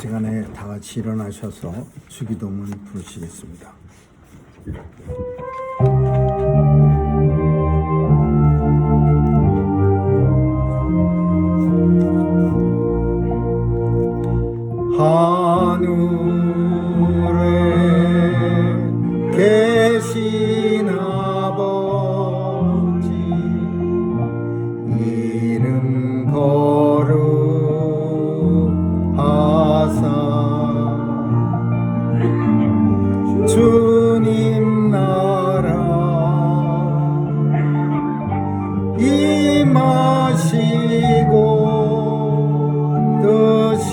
시간에 다 같이 일어나셔서 주기도문 부르시겠습니다. 하늘에 계신 아버지, 이름 거룩하사 주님 나라 임하시고 뜻이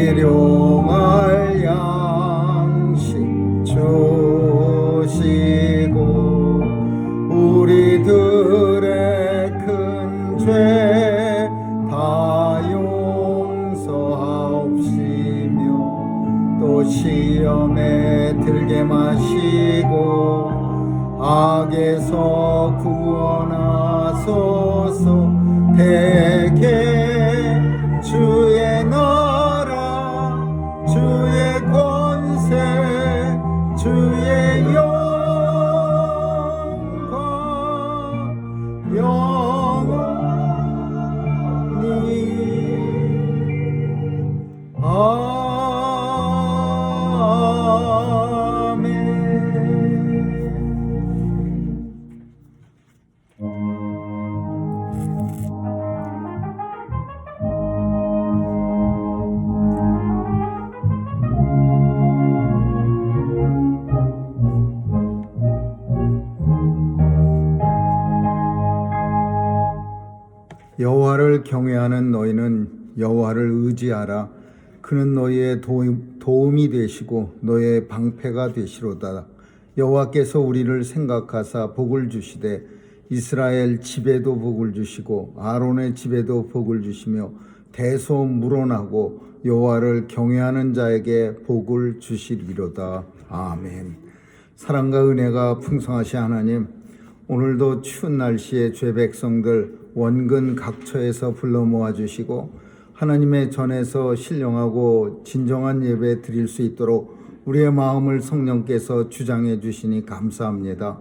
일용할 양식 주시고 우리들의 큰 죄 다 용서하옵시며 또 시험에 들게 마시고 악에서 구원하소서. 대개 주의 나라 주의 권세 주의 영광 영원히 아멘. 여호와를 경외하는 너희는 여호와를 의지하라. 그는 너희의 도움이 되시고 너희의 방패가 되시로다. 여호와께서 우리를 생각하사 복을 주시되 이스라엘 집에도 복을 주시고 아론의 집에도 복을 주시며 대소 물어나고 여호와를 경외하는 자에게 복을 주시리로다. 아멘. 사랑과 은혜가 풍성하신 하나님, 오늘도 추운 날씨에 죄 백성들 원근 각처에서 불러 모아주시고 하나님의 전에서 신령하고 진정한 예배 드릴 수 있도록 우리의 마음을 성령께서 주장해 주시니 감사합니다.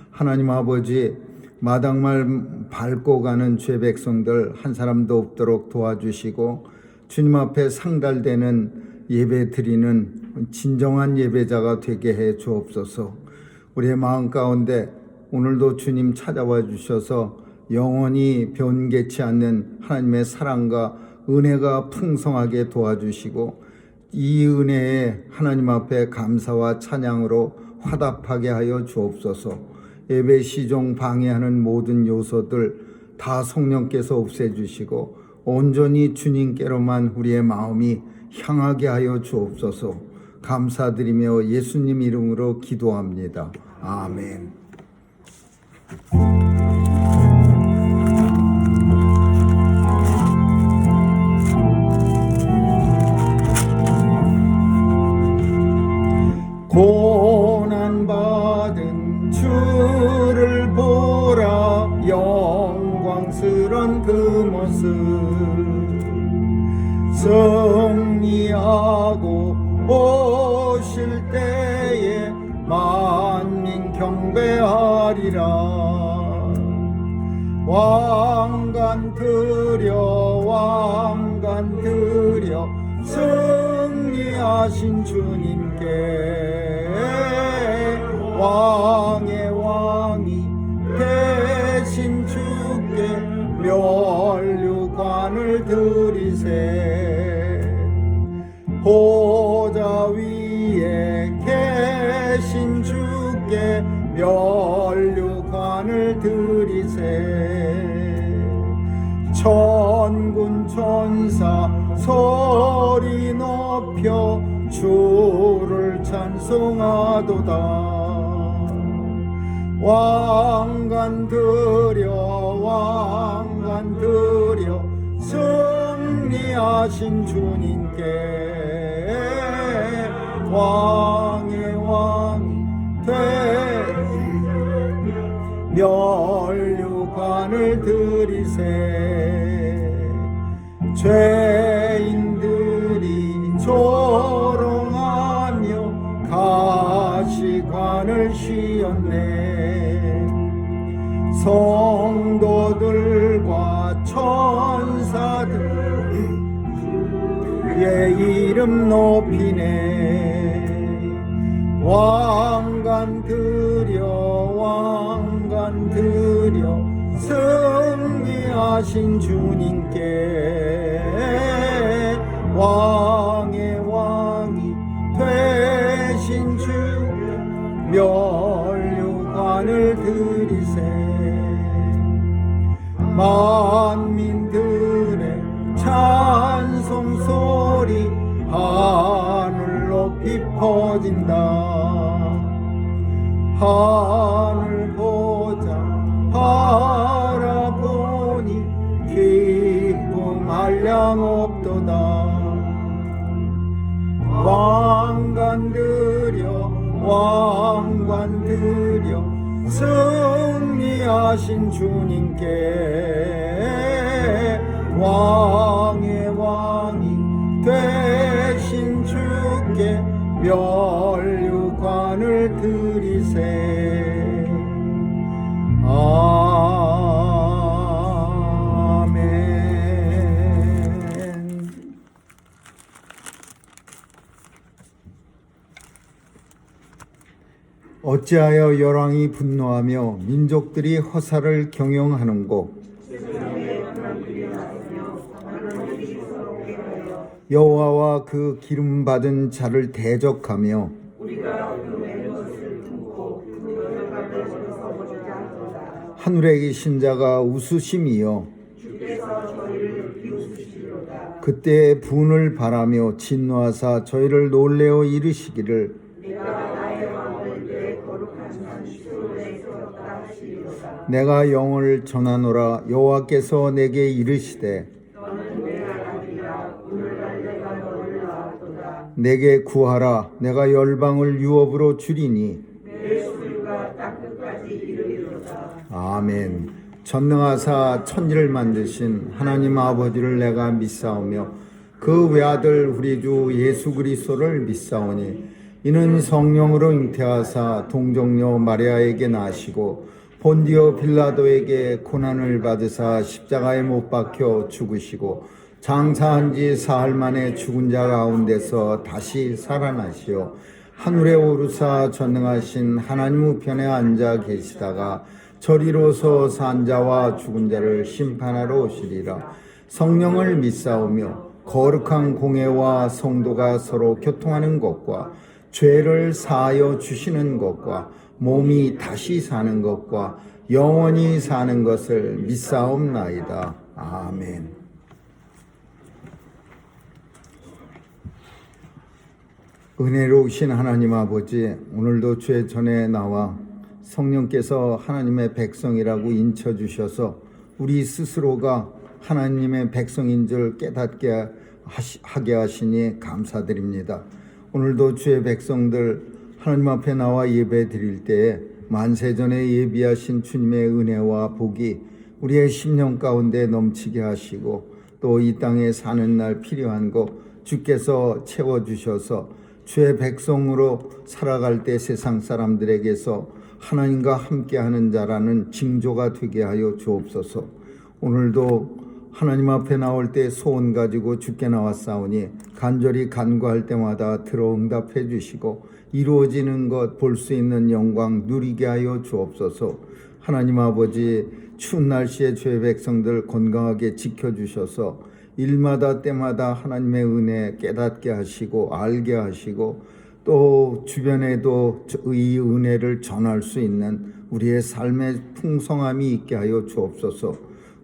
하나님 아버지, 마당말 밟고 가는 죄 백성들 한 사람도 없도록 도와주시고 주님 앞에 상달되는 예배 드리는 진정한 예배자가 되게 해 주옵소서. 우리의 마음 가운데 오늘도 주님 찾아와 주셔서 영원히 변개치 않는 하나님의 사랑과 은혜가 풍성하게 도와주시고 이 은혜에 하나님 앞에 감사와 찬양으로 화답하게 하여 주옵소서. 예배 시종 방해하는 모든 요소들 다 성령께서 없애주시고 온전히 주님께로만 우리의 마음이 향하게 하여 주옵소서. 감사드리며 예수님 이름으로 기도합니다. 아멘. 고난받은 주를 보라. 영광스런 그 모습 승리하고 오실 때에 만민 경배하리라. 왕관 드려 승리하신 주님께 왕의 왕이 되신 주께 면류관을 드리세. 보좌 위에 계신 주께 면류관을 드리세. 천군 천사 소리 높여 주를 찬송하도다. 왕관 드려 승리하신 주님께 왕의 왕 죄인들이 조롱하며 가시관을 씌웠네. 성도들과 천사들 의 이름 높이네. 왕관 드려 승리하신 주님께 왕의 왕이 되신 주 면류관을 드리세. 만민들의 찬송 소리 하늘 높이 퍼진다. 하늘 보자 바라보니 기쁨 한량 없도다. 왕관 드려 승리하신 주님께 왕의 왕이 되신 주께 면류관을 드리세. 아멘. 어찌하여 열왕이 분노하며 민족들이 허사를 경영하는고? 여호와와 그 기름 받은 자를 대적하며 하늘에 계신 자가 웃으심이요 그때 분을 바라며 진노하사 저희를 놀래어 이르시기를 내가 영을 전하노라. 여호와께서 내게 이르시되 내게 구하라. 내가 열방을 유업으로 주리니. 아멘. 전능하사 천지를 만드신 하나님 아버지를 내가 믿사오며 그 외아들 우리 주 예수 그리스도를 믿사오니 이는 성령으로 잉태하사 동정녀 마리아에게 나시고 본디오 빌라도에게 고난을 받으사 십자가에 못 박혀 죽으시고 장사한 지 사흘 만에 죽은 자 가운데서 다시 살아나시어 하늘에 오르사 전능하신 하나님 우편에 앉아 계시다가 저리로서 산 자와 죽은 자를 심판하러 오시리라. 성령을 믿사오며 거룩한 공회와 성도가 서로 교통하는 것과 죄를 사하여 주시는 것과 몸이 다시 사는 것과 영원히 사는 것을 믿사옵나이다. 아멘. 은혜로우신 하나님 아버지, 오늘도 주의 전에 나와 성령께서 하나님의 백성이라고 인쳐주셔서 우리 스스로가 하나님의 백성인 줄 깨닫게 하게 하시니 감사드립니다. 오늘도 주의 백성들 하나님 앞에 나와 예배 드릴 때에 만세전에 예비하신 주님의 은혜와 복이 우리의 심령 가운데 넘치게 하시고 또 이 땅에 사는 날 필요한 것 주께서 채워주셔서 주의 백성으로 살아갈 때 세상 사람들에게서 하나님과 함께하는 자라는 징조가 되게 하여 주옵소서. 오늘도 하나님 앞에 나올 때 소원 가지고 주께 나왔사오니 간절히 간구할 때마다 들어 응답해 주시고 이루어지는 것 볼 수 있는 영광 누리게 하여 주옵소서. 하나님 아버지, 추운 날씨에 주의 백성들 건강하게 지켜주셔서 일마다 때마다 하나님의 은혜 깨닫게 하시고 알게 하시고 또 주변에도 이 은혜를 전할 수 있는 우리의 삶의 풍성함이 있게 하여 주옵소서.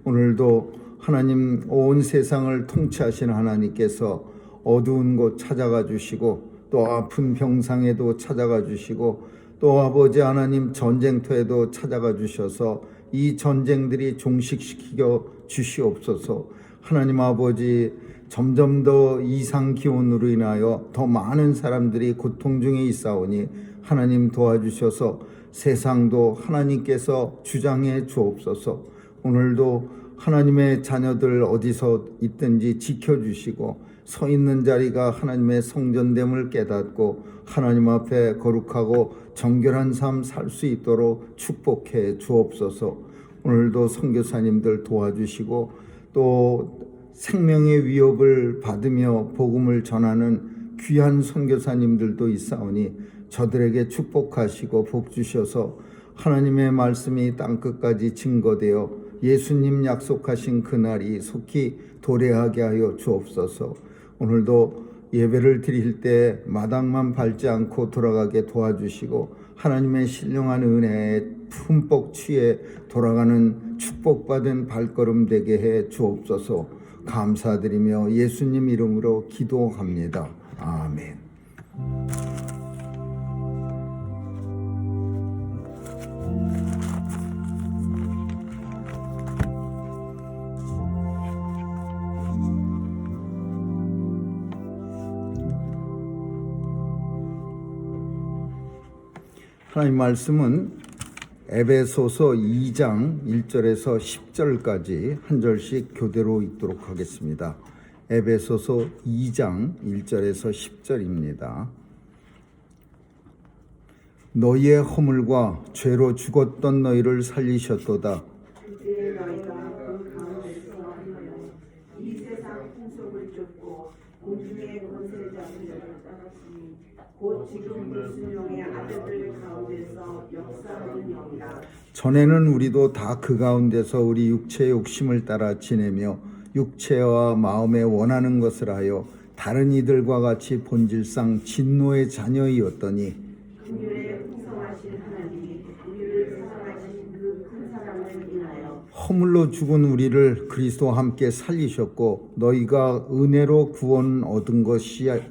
오늘도 하나님 온 세상을 통치하시는 하나님께서 어두운 곳 찾아가 주시고 또 아픈 병상에도 찾아가 주시고 또 아버지 하나님 전쟁터에도 찾아가 주셔서 이 전쟁들이 종식시켜 주시옵소서. 하나님 아버지, 점점 더 이상 기온으로 인하여 더 많은 사람들이 고통 중에 있사오니 하나님 도와주셔서 세상도 하나님께서 주장해 주옵소서. 오늘도 하나님의 자녀들 어디서 있든지 지켜주시고 서 있는 자리가 하나님의 성전됨을 깨닫고 하나님 앞에 거룩하고 정결한 삶 살 수 있도록 축복해 주옵소서. 오늘도 선교사님들 도와주시고 또 생명의 위협을 받으며 복음을 전하는 귀한 선교사님들도 있사오니 저들에게 축복하시고 복 주셔서 하나님의 말씀이 땅끝까지 증거되어 예수님 약속하신 그날이 속히 도래하게 하여 주옵소서. 오늘도 예배를 드릴 때 마당만 밟지 않고 돌아가게 도와주시고 하나님의 신령한 은혜에 흠뻑 취해 돌아가는 축복받은 발걸음 되게 해 주옵소서. 감사드리며 예수님 이름으로 기도합니다. 아멘. 하나님 말씀은 에베소서 2장 1절에서 10절까지 한 절씩 교대로 읽도록 하겠습니다. 에베소서 2장 1절에서 10절입니다. 너희의 허물과 죄로 죽었던 너희를 살리셨도다. 그때 너희가 그 가운데서 이 세상 풍속을 쫓고 공중의 권세자들을 따랐으니 곧 지금 불순종의 아들들 가운데서 역사하는 영이라. 전에는 우리도 다 그 가운데서 우리 육체의 욕심을 따라 지내며 육체와 마음에 원하는 것을 하여 다른 이들과 같이 본질상 진노의 자녀이었더니 긍휼에 풍성하신 하나님이 우리를 사랑하신 그 큰 사랑을 인하여 허물로 죽은 우리를 그리스도와 함께 살리셨고 너희가 은혜로 구원 얻은 것이라.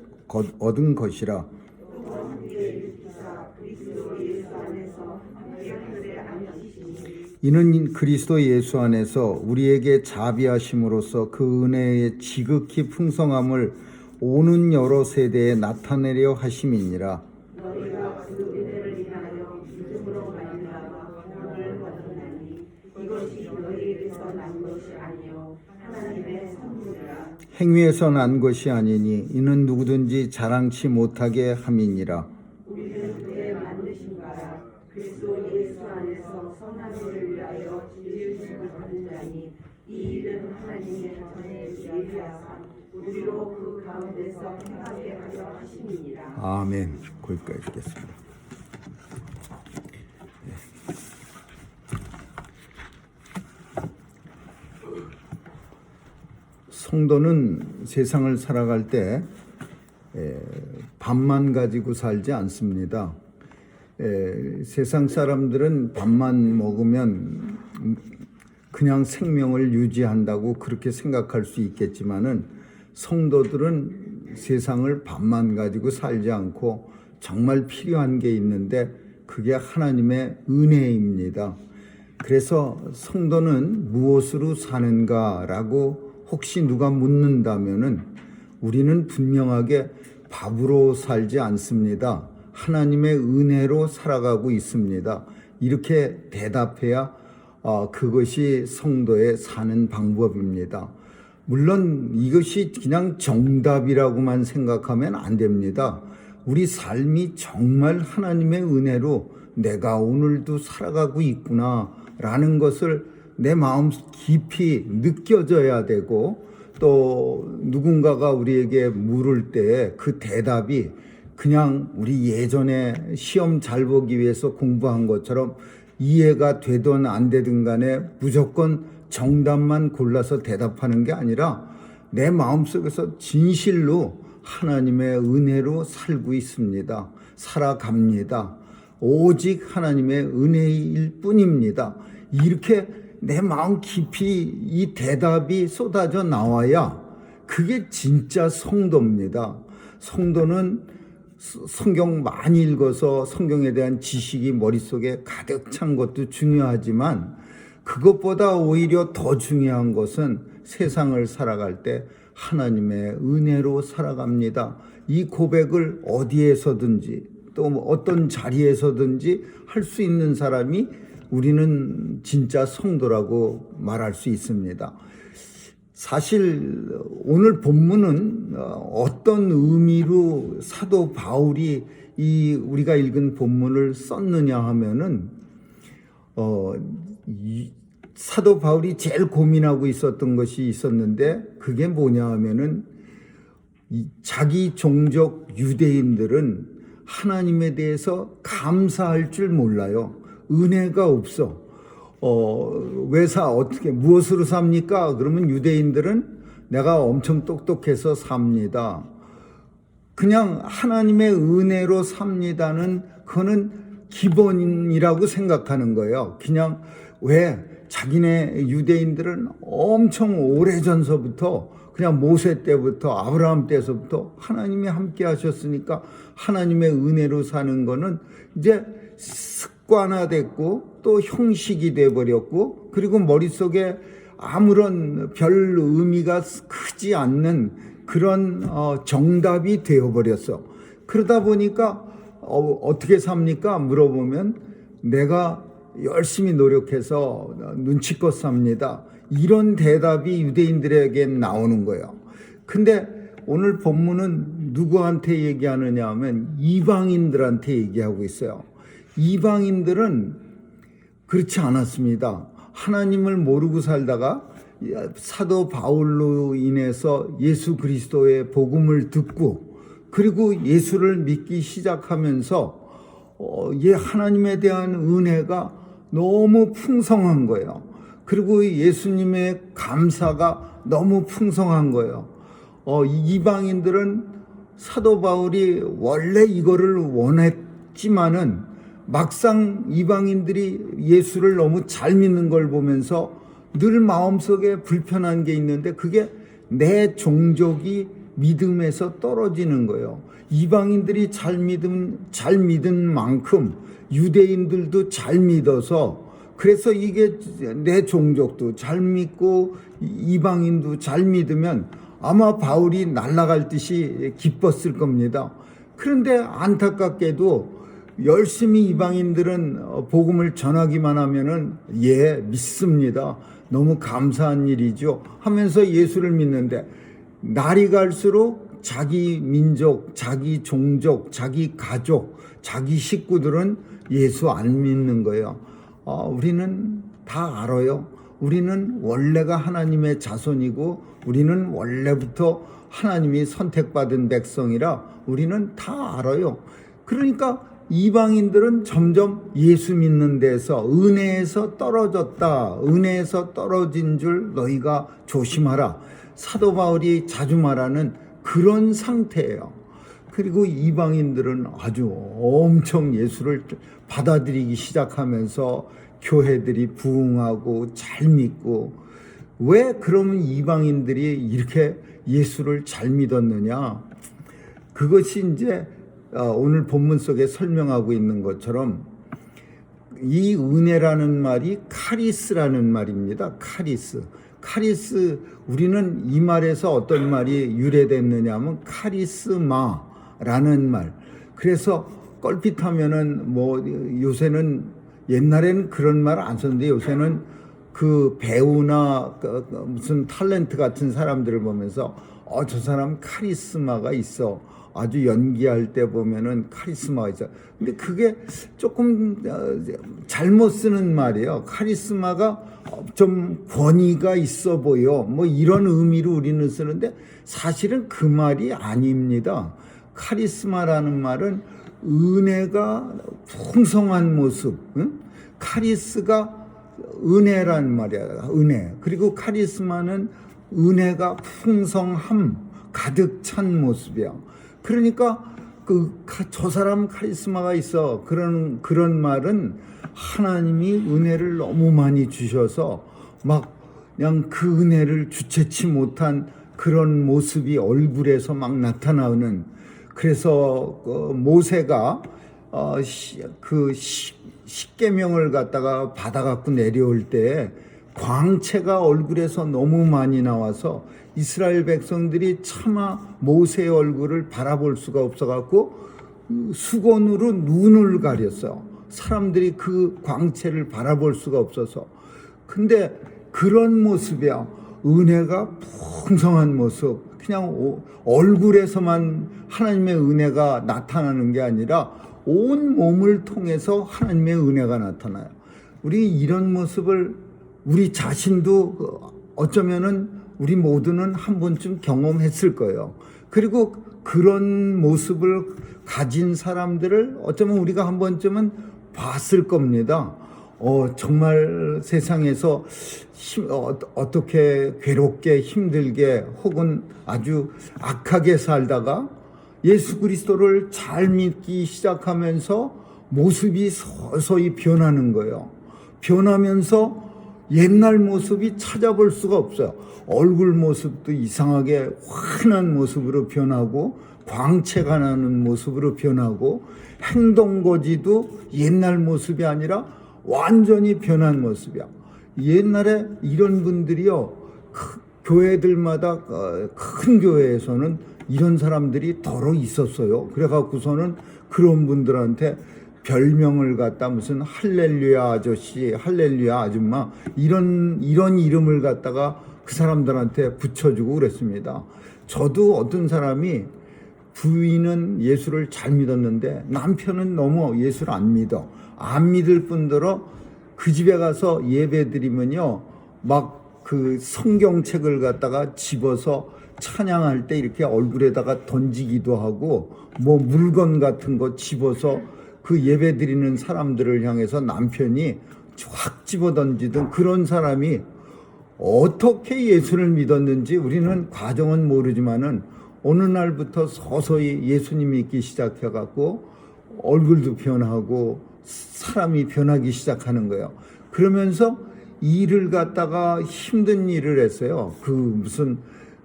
이는 그리스도 예수 안에서 우리에게 자비하심으로써 그 은혜의 지극히 풍성함을 오는 여러 세대에 나타내려 하심이니라. 너희가 그 은혜를 인하여 믿음으로 말미암아 구원을 받았나니 이것이 너희에게서 난 것이 아니요 하나님의 선물이라. 행위에서 난 것이 아니니 이는 누구든지 자랑치 못하게 함이니라. 우리는 그의 만드신 바라 그리스도 예수 안에서 선한 일을 위하여 지으심을 받은 자니 이 일은 하나님의 전에 예비하사 우리로 그 가운데서 행하게 하려 하심이니라. 아멘. 거기까지 읽겠습니다. 성도는 세상을 살아갈 때 밥만 가지고 살지 않습니다. 세상 사람들은 밥만 먹으면 그냥 생명을 유지한다고 그렇게 생각할 수 있겠지만은 성도들은 세상을 밥만 가지고 살지 않고 정말 필요한 게 있는데 그게 하나님의 은혜입니다. 그래서 성도는 무엇으로 사는가라고 혹시 누가 묻는다면은 우리는 분명하게 밥으로 살지 않습니다. 하나님의 은혜로 살아가고 있습니다. 이렇게 대답해야 그것이 성도의 사는 방법입니다. 물론 이것이 그냥 정답이라고만 생각하면 안 됩니다. 우리 삶이 정말 하나님의 은혜로 내가 오늘도 살아가고 있구나라는 것을 내 마음 깊이 느껴져야 되고 또 누군가가 우리에게 물을 때 그 대답이 그냥 우리 예전에 시험 잘 보기 위해서 공부한 것처럼 이해가 되든 안 되든 간에 무조건 정답만 골라서 대답하는 게 아니라 내 마음속에서 진실로 하나님의 은혜로 살고 있습니다. 살아갑니다. 오직 하나님의 은혜일 뿐입니다. 이렇게 내 마음 깊이 이 대답이 쏟아져 나와야 그게 진짜 성도입니다. 성도는 성경 많이 읽어서 성경에 대한 지식이 머릿속에 가득 찬 것도 중요하지만 그것보다 오히려 더 중요한 것은 세상을 살아갈 때 하나님의 은혜로 살아갑니다. 이 고백을 어디에서든지 또 어떤 자리에서든지 할 수 있는 사람이 우리는 진짜 성도라고 말할 수 있습니다. 사실 오늘 본문은 어떤 의미로 사도 바울이 이 우리가 읽은 본문을 썼느냐 하면은 사도 바울이 제일 고민하고 있었던 것이 있었는데, 그게 뭐냐 하면은 자기 종족 유대인들은 하나님에 대해서 감사할 줄 몰라요. 은혜가 없어. 어떻게 무엇으로 삽니까? 그러면 유대인들은 내가 엄청 똑똑해서 삽니다. 그냥 하나님의 은혜로 삽니다는 그거는 기본이라고 생각하는 거예요. 그냥 왜 자기네 유대인들은 엄청 오래전서부터 그냥 모세 때부터 아브라함 때서부터 하나님이 함께 하셨으니까 하나님의 은혜로 사는 거는 이제 습관화됐고 또 형식이 돼버렸고, 그리고 머릿속에 아무런 별 의미가 크지 않는 그런 정답이 되어버렸어. 그러다 보니까 어떻게 삽니까? 물어보면 내가 열심히 노력해서 눈치껏 삽니다. 이런 대답이 유대인들에게 나오는 거예요. 근데 오늘 본문은 누구한테 얘기하느냐 하면 이방인들한테 얘기하고 있어요. 이방인들은 그렇지 않았습니다. 하나님을 모르고 살다가 사도 바울로 인해서 예수 그리스도의 복음을 듣고 그리고 예수를 믿기 시작하면서 하나님에 대한 은혜가 너무 풍성한 거예요. 그리고 예수님의 감사가 너무 풍성한 거예요. 이방인들은 사도 바울이 원래 이거를 원했지만은 막상 이방인들이 예수를 너무 잘 믿는 걸 보면서 늘 마음속에 불편한 게 있는데, 그게 내 종족이 믿음에서 떨어지는 거예요. 이방인들이 잘 믿은 만큼 유대인들도 잘 믿어서, 그래서 이게 내 종족도 잘 믿고 이방인도 잘 믿으면 아마 바울이 날아갈 듯이 기뻤을 겁니다. 그런데 안타깝게도 열심히 이방인들은 복음을 전하기만 하면은 믿습니다. 너무 감사한 일이죠 하면서 예수를 믿는데, 날이 갈수록 자기 민족, 자기 종족, 자기 가족, 자기 식구들은 예수 안 믿는 거예요. 우리는 다 알아요. 우리는 원래가 하나님의 자손이고 우리는 원래부터 하나님이 선택받은 백성이라 우리는 다 알아요. 그러니까 이방인들은 점점 예수 믿는 데서 은혜에서 떨어졌다. 은혜에서 떨어진 줄 너희가 조심하라. 사도 바울이 자주 말하는 그런 상태예요. 그리고 이방인들은 아주 엄청 예수를 받아들이기 시작하면서 교회들이 부흥하고 잘 믿고, 왜 그러면 이방인들이 이렇게 예수를 잘 믿었느냐? 그것이 이제 오늘 본문 속에 설명하고 있는 것처럼 이 은혜라는 말이 카리스라는 말입니다. 카리스, 우리는 이 말에서 어떤 말이 유래됐느냐 하면 카리스마라는 말. 그래서 껄핏하면은 요새는, 옛날에는 그런 말 안 썼는데 요새는 그 배우나 무슨 탤런트 같은 사람들을 보면서 저 사람 카리스마가 있어. 아주 연기할 때 보면은 카리스마가 있어. 근데 그게 조금 잘못 쓰는 말이에요. 카리스마가 좀 권위가 있어 보여. 이런 의미로 우리는 쓰는데 사실은 그 말이 아닙니다. 카리스마라는 말은 은혜가 풍성한 모습. 카리스가 은혜란 말이야. 은혜. 그리고 카리스마는 은혜가 풍성함, 가득 찬 모습이야. 그러니까 저 사람 카리스마가 있어. 그런 말은 하나님이 은혜를 너무 많이 주셔서 그냥 그 은혜를 주체치 못한 그런 모습이 얼굴에서 막 나타나는. 그래서 모세가 그 십계명을 갖다가 받아갖고 내려올 때 광채가 얼굴에서 너무 많이 나와서 이스라엘 백성들이 차마 모세의 얼굴을 바라볼 수가 없어갖고 수건으로 눈을 가렸어요. 사람들이 그 광채를 바라볼 수가 없어서. 근데 그런 모습이야. 은혜가 풍성한 모습. 그냥 얼굴에서만 하나님의 은혜가 나타나는 게 아니라 온 몸을 통해서 하나님의 은혜가 나타나요. 우리 이런 모습을 우리 자신도 어쩌면은 우리 모두는 한 번쯤 경험했을 거예요. 그리고 그런 모습을 가진 사람들을 어쩌면 우리가 한 번쯤은 봤을 겁니다. 정말 세상에서 어떻게 괴롭게 힘들게 혹은 아주 악하게 살다가 예수 그리스도를 잘 믿기 시작하면서 모습이 서서히 변하는 거예요. 변하면서 옛날 모습이 찾아볼 수가 없어요. 얼굴 모습도 이상하게 환한 모습으로 변하고 광채가 나는 모습으로 변하고 행동거지도 옛날 모습이 아니라 완전히 변한 모습이야. 옛날에 이런 분들이요, 교회들마다 큰 교회에서는 이런 사람들이 더러 있었어요. 그래갖고서는 그런 분들한테 별명을 갖다 무슨 할렐루야 아저씨, 할렐루야 아줌마 이런 이름을 갖다가 그 사람들한테 붙여주고 그랬습니다. 저도 어떤 사람이 부인은 예수를 잘 믿었는데 남편은 너무 예수를 안 믿어. 안 믿을 뿐더러 그 집에 가서 예배 드리면요, 막 그 성경책을 갖다가 집어서 찬양할 때 이렇게 얼굴에다가 던지기도 하고 뭐 물건 같은 거 집어서 그 예배 드리는 사람들을 향해서 남편이 확 집어 던지던 그런 사람이 어떻게 예수를 믿었는지 우리는 과정은 모르지만은 어느 날부터 서서히 예수님 믿기 시작해갖고 얼굴도 변하고 사람이 변하기 시작하는 거예요. 그러면서 일을 갖다가 힘든 일을 했어요. 그 무슨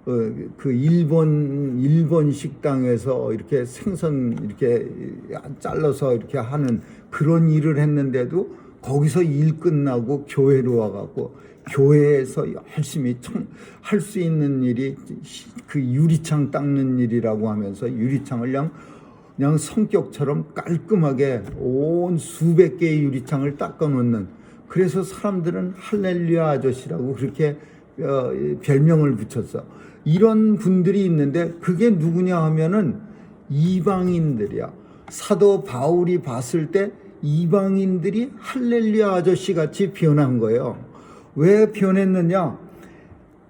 그 일본 식당에서 이렇게 생선 이렇게 잘라서 이렇게 하는 그런 일을 했는데도 거기서 일 끝나고 교회로 와갖고 교회에서 열심히 할 수 있는 일이 그 유리창 닦는 일이라고 하면서 유리창을 그냥 성격처럼 깔끔하게 온 수백 개의 유리창을 닦아 놓는, 그래서 사람들은 할렐루야 아저씨라고 그렇게 별명을 붙였어. 이런 분들이 있는데 그게 누구냐 하면은 이방인들이야. 사도 바울이 봤을 때 이방인들이 할렐루야 아저씨 같이 변한 거예요. 왜 변했느냐?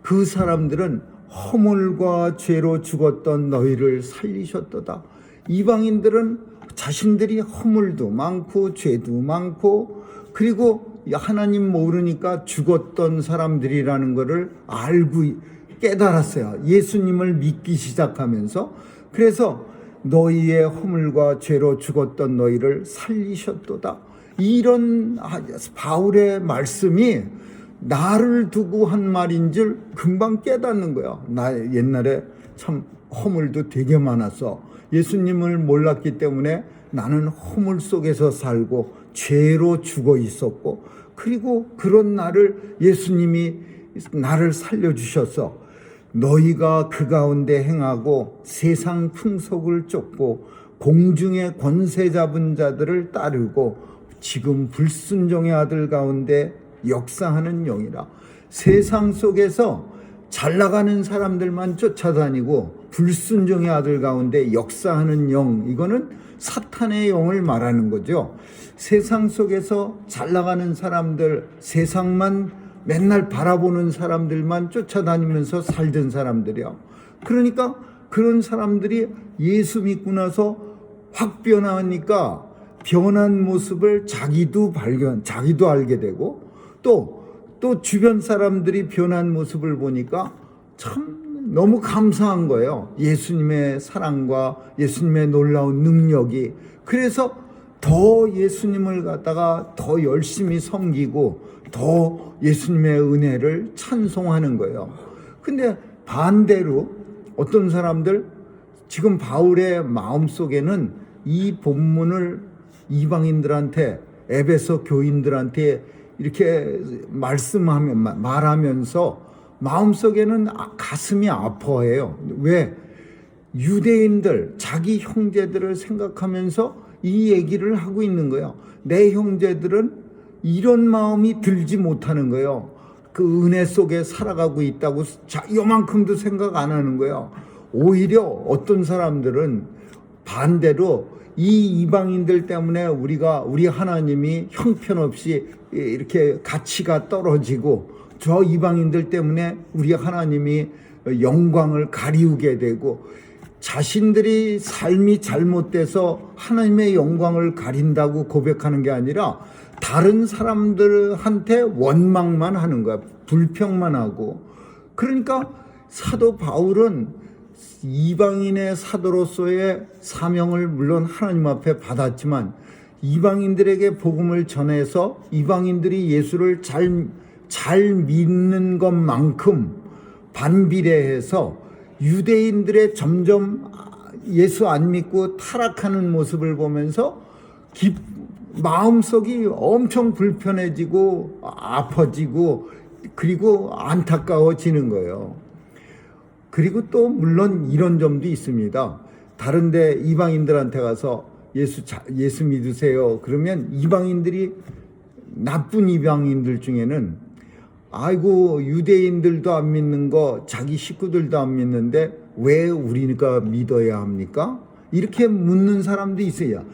그 사람들은 허물과 죄로 죽었던 너희를 살리셨도다. 이방인들은 자신들이 허물도 많고 죄도 많고 그리고 하나님 모르니까 죽었던 사람들이라는 것을 알고 깨달았어요. 예수님을 믿기 시작하면서. 그래서 너희의 허물과 죄로 죽었던 너희를 살리셨도다. 이런 바울의 말씀이 나를 두고 한 말인 줄 금방 깨닫는 거야. 나 옛날에 참 허물도 되게 많았어. 예수님을 몰랐기 때문에 나는 허물 속에서 살고 죄로 죽어 있었고, 그리고 그런 나를 예수님이 나를 살려주셔서 너희가 그 가운데 행하고 세상 풍속을 쫓고 공중의 권세 잡은 자들을 따르고 지금 불순종의 아들 가운데 역사하는 영이라. 세상 속에서 잘 나가는 사람들만 쫓아다니고 불순종의 아들 가운데 역사하는 영, 이거는 사탄의 영을 말하는 거죠. 세상 속에서 잘 나가는 사람들, 세상만 맨날 바라보는 사람들만 쫓아다니면서 살던 사람들이요. 그러니까 그런 사람들이 예수 믿고 나서 확 변하니까 변한 모습을 자기도 알게 되고 또 주변 사람들이 변한 모습을 보니까 참 너무 감사한 거예요. 예수님의 사랑과 예수님의 놀라운 능력이. 그래서 더 예수님을 갖다가 더 열심히 섬기고 더 예수님의 은혜를 찬송하는 거예요. 근데 반대로 어떤 사람들, 지금 바울의 마음속에는 이 본문을 이방인들한테, 에베소 교인들한테 이렇게 말하면서 마음속에는 가슴이 아파해요. 왜? 유대인들, 자기 형제들을 생각하면서 이 얘기를 하고 있는 거예요. 내 형제들은 이런 마음이 들지 못하는 거예요. 그 은혜 속에 살아가고 있다고 요만큼도 생각 안 하는 거예요. 오히려 어떤 사람들은 반대로 이 이방인들 때문에 우리 하나님이 형편없이 이렇게 가치가 떨어지고, 저 이방인들 때문에 우리 하나님이 영광을 가리우게 되고, 자신들이 삶이 잘못돼서 하나님의 영광을 가린다고 고백하는 게 아니라 다른 사람들한테 원망만 하는 거야. 불평만 하고. 그러니까 사도 바울은 이방인의 사도로서의 사명을 물론 하나님 앞에 받았지만, 이방인들에게 복음을 전해서 이방인들이 예수를 잘 믿는 것만큼 반비례해서 유대인들의 점점 예수 안 믿고 타락하는 모습을 보면서 마음속이 엄청 불편해지고 아파지고, 그리고 안타까워지는 거예요. 그리고 또 물론 이런 점도 있습니다. 다른데 이방인들한테 가서 예수 믿으세요 그러면 이방인들이, 나쁜 이방인들 중에는 아이고 유대인들도 안 믿는 거 자기 식구들도 안 믿는데 왜 우리가 믿어야 합니까? 이렇게 묻는 사람도 있어요.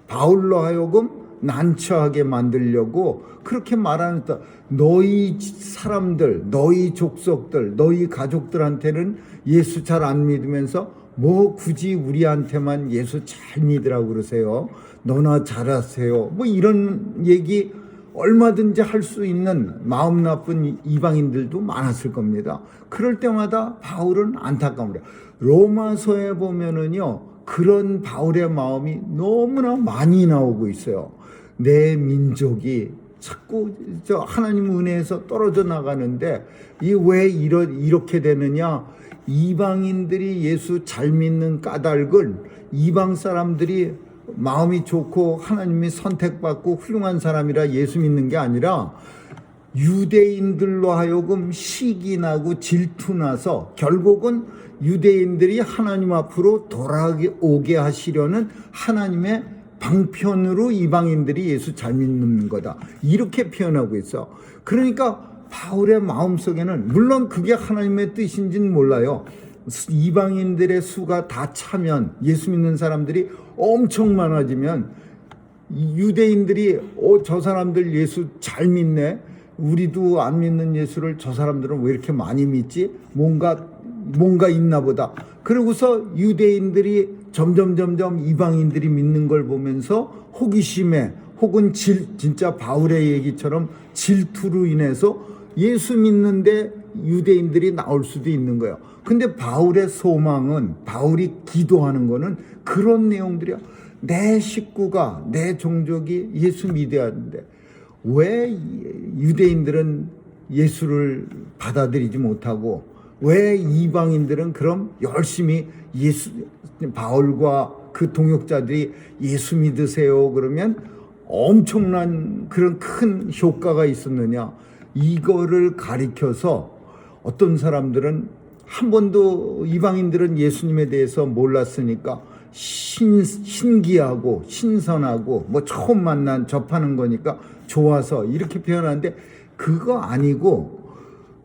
바울로 하여금 난처하게 만들려고 그렇게 말하는, 너희 사람들, 너희 족속들, 너희 가족들한테는 예수 잘 안 믿으면서 뭐 굳이 우리한테만 예수 잘 믿으라고 그러세요? 너나 잘하세요. 뭐 이런 얘기 얼마든지 할 수 있는 마음 나쁜 이방인들도 많았을 겁니다. 그럴 때마다 바울은 안타까운 거예요. 로마서에 보면은요, 그런 바울의 마음이 너무나 많이 나오고 있어요. 내 민족이 자꾸 저 하나님 은혜에서 떨어져 나가는데 왜 이렇게 되느냐? 이방인들이 예수 잘 믿는 까닭을 이방 사람들이 마음이 좋고 하나님이 선택받고 훌륭한 사람이라 예수 믿는 게 아니라, 유대인들로 하여금 시기 나고 질투 나서 결국은 유대인들이 하나님 앞으로 돌아오게 하시려는 하나님의 방편으로 이방인들이 예수 잘 믿는 거다, 이렇게 표현하고 있어. 그러니까 바울의 마음속에는, 물론 그게 하나님의 뜻인지는 몰라요. 이방인들의 수가 다 차면, 예수 믿는 사람들이 엄청 많아지면 유대인들이 저 사람들 예수 잘 믿네, 우리도 안 믿는 예수를 저 사람들은 왜 이렇게 많이 믿지? 뭔가 있나 보다. 그러고서 유대인들이 점점 이방인들이 믿는 걸 보면서 호기심에, 혹은 진짜 바울의 얘기처럼 질투로 인해서 예수 믿는데 유대인들이 나올 수도 있는 거예요. 근데 바울의 소망은, 바울이 기도하는 거는 그런 내용들이야. 내 식구가, 내 종족이 예수 믿어야 하는데 왜 유대인들은 예수를 받아들이지 못하고, 왜 이방인들은 그럼 열심히 바울과 그 동역자들이 예수 믿으세요 그러면 엄청난 그런 큰 효과가 있었느냐? 이거를 가리켜서 어떤 사람들은 한 번도 이방인들은 예수님에 대해서 몰랐으니까 신기하고 신선하고 뭐 처음 접하는 거니까 좋아서 이렇게 표현하는데, 그거 아니고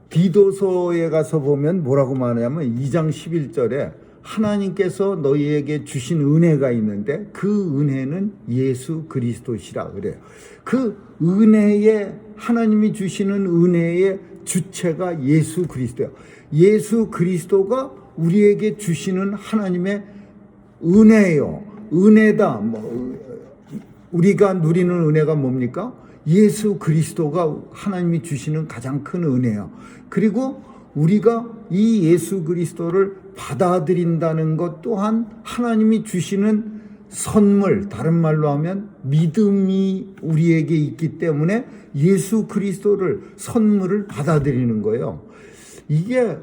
디도서에 가서 보면 뭐라고 말하냐면 2장 11절에 하나님께서 너희에게 주신 은혜가 있는데 그 은혜는 예수 그리스도시라 그래요. 그 은혜에, 하나님이 주시는 은혜의 주체가 예수 그리스도예요. 예수 그리스도가 우리에게 주시는 하나님의 은혜요. 은혜다. 우리가 누리는 은혜가 뭡니까? 예수 그리스도가 하나님이 주시는 가장 큰 은혜예요. 그리고 우리가 이 예수 그리스도를 받아들인다는 것 또한 하나님이 주시는 선물, 다른 말로 하면 믿음이 우리에게 있기 때문에 예수 그리스도를, 선물을 받아들이는 거예요. 이게